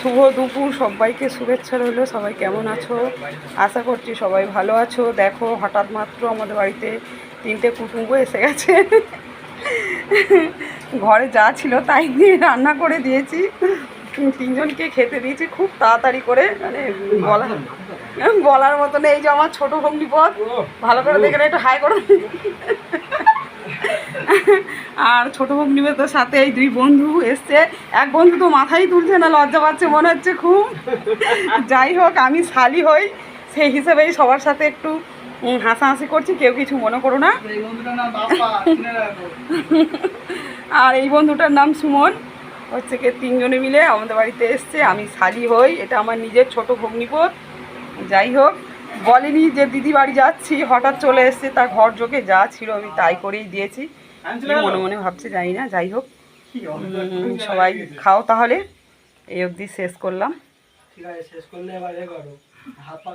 শুভ দুপুর, সবাইকে শুভেচ্ছা রইল। সবাই কেমন আছো? আশা করছি সবাই ভালো আছো। দেখো, হঠাৎ মাত্র আমাদের বাড়িতে 3টে কুটুম্ব এসে গেছে। ঘরে যা ছিল তাই দিয়ে রান্না করে দিয়েছি, 3জনকে খেতে দিয়েছি খুব তাড়াতাড়ি করে, মানে বলার মতো নেই। এই যে আমার ছোটো ভগ্নিপদ, ভালো করে দেখে একটু হাই করো। আর ছোটো ভগ্নিপদের সাথে এই 2 বন্ধু এসছে। এক বন্ধু তো মাথাই তুলছে না, লজ্জা পাচ্ছে মনে হচ্ছে খুব। যাই হোক, আমি শালি হই, সেই হিসেবেই সবার সাথে একটু হাসাহাসি করছি, কেউ কিছু মনে করো না। আর এই বন্ধুটার নাম সুমন। হচ্ছে কি 3জনে মিলে আমাদের বাড়িতে এসছে, আমি শালি হই, এটা আমার নিজের ছোটো ভগ্নিপদ। যাই হোক, বলেনি যে দিদি বাড়ি যাচ্ছি, হঠাৎ চলে এসছে, তার ঘর যোগে যা ছিল আমি তাই করেই দিয়েছি। মনে মনে ভাবছে জানি না। যাই হোক, সবাই খাও তাহলে। এই অবধি শেষ করলাম।